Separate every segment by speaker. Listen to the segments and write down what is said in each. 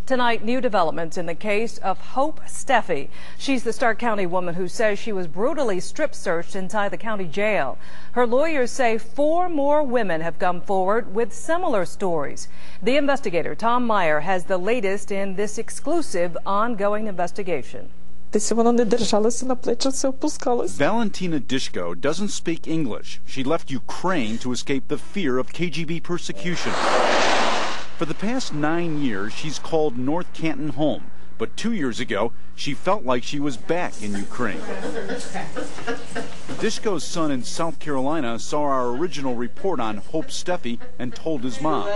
Speaker 1: Tonight, new developments in the case of Hope Steffi. She's the Stark County woman who says she was brutally strip-searched inside the county jail. Her lawyers say 4 more women have come forward with similar stories. The investigator, Tom Meyer, has the latest in this exclusive ongoing investigation.
Speaker 2: Valentina
Speaker 3: Dishko doesn't speak English. She left Ukraine to escape the fear of KGB persecution. For the past 9 years, she's called North Canton home. But 2 years ago, she felt like she was back in Ukraine. Dishko's son in South Carolina saw our original report on Hope Steffi and told his mom.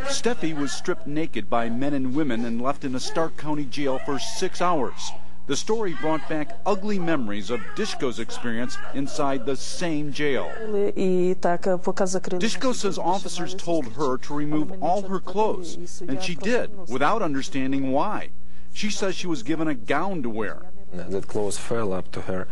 Speaker 3: Steffi was stripped naked by men and women and left in a Stark County jail for 6 hours. The story brought back ugly memories of Dishko's experience inside the same jail. Dishko says officers told her to remove all her clothes, and she did, without understanding why. She says she was given a gown to wear.
Speaker 4: That clothes fell up to her,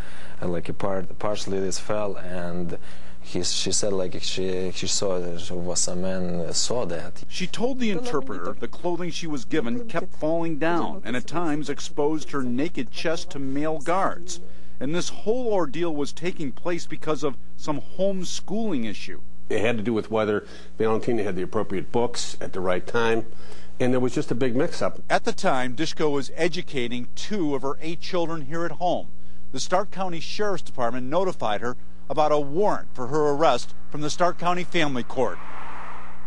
Speaker 4: partially this fell, and she said she saw that some man saw that.
Speaker 3: She told the interpreter the clothing she was given kept falling down and at times exposed her naked chest to male guards. And this whole ordeal was taking place because of some homeschooling issue.
Speaker 5: It had to do with whether Valentina had the appropriate books at the right time, and there was just a big mix-up.
Speaker 3: At the time, Dishko was educating 2 of her 8 children here at home. The Stark County Sheriff's Department notified her about a warrant for her arrest from the Stark County Family Court.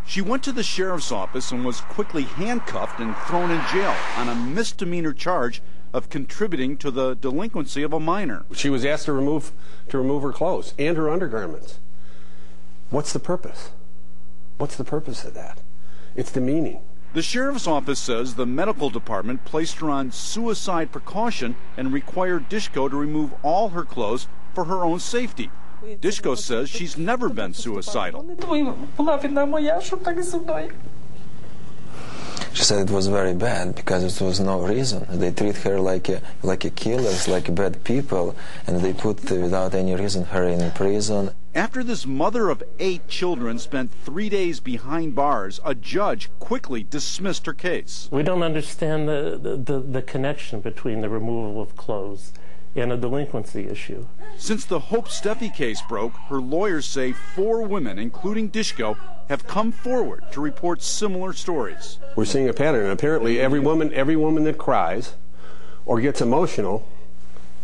Speaker 3: She went to the sheriff's office and was quickly handcuffed and thrown in jail on a misdemeanor charge of contributing to the delinquency of a minor.
Speaker 5: She was asked to remove her clothes and her undergarments. What's the purpose? What's the purpose of that? It's demeaning.
Speaker 3: The sheriff's office says the medical department placed her on suicide precaution and required Dishko to remove all her clothes for her own safety. Dishko says she's never been suicidal.
Speaker 4: She said it was very bad because there was no reason. They treat her like a killers, like bad people, and they put without any reason her in prison.
Speaker 3: After this mother of 8 children spent 3 days behind bars, a judge quickly dismissed her case.
Speaker 6: We don't understand the connection between the removal of clothes and a delinquency issue.
Speaker 3: Since the Hope Steffi case broke, her lawyers say 4 women, including Dishko, have come forward to report similar stories.
Speaker 5: We're seeing a pattern. Apparently, every woman that cries or gets emotional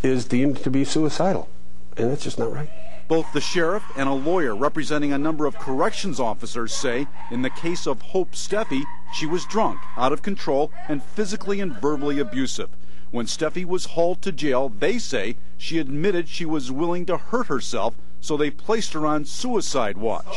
Speaker 5: is deemed to be suicidal, and that's just not right.
Speaker 3: Both the sheriff and a lawyer representing a number of corrections officers say in the case of Hope Steffi, she was drunk, out of control, and physically and verbally abusive. When Steffi was hauled to jail, they say she admitted she was willing to hurt herself, so they placed her on suicide watch.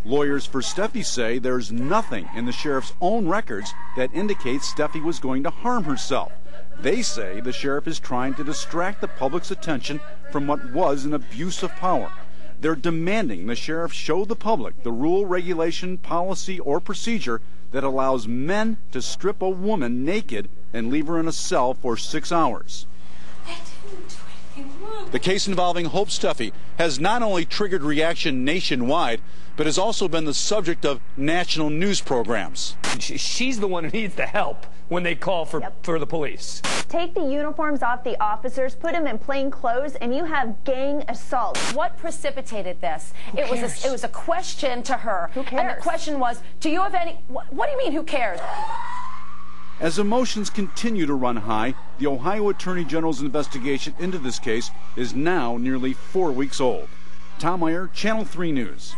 Speaker 3: Lawyers for Steffi say there's nothing in the sheriff's own records that indicates Steffi was going to harm herself. They say the sheriff is trying to distract the public's attention from what was an abuse of power. They're demanding the sheriff show the public the rule, regulation, policy, or procedure that allows men to strip a woman naked and leave her in a cell for 6 hours. The case involving Hope Steffi has not only triggered reaction nationwide, but has also been the subject of national news programs.
Speaker 7: She's the one who needs the help when they call for the police.
Speaker 8: Take the uniforms off the officers, put them in plain clothes, and you have gang assault.
Speaker 9: What precipitated this? It was a question to her.
Speaker 8: Who cares?
Speaker 9: And the question was, do you have any, what do you mean, who cares?
Speaker 3: As emotions continue to run high, the Ohio Attorney General's investigation into this case is now nearly 4 weeks old. Tom Meyer, Channel 3 News.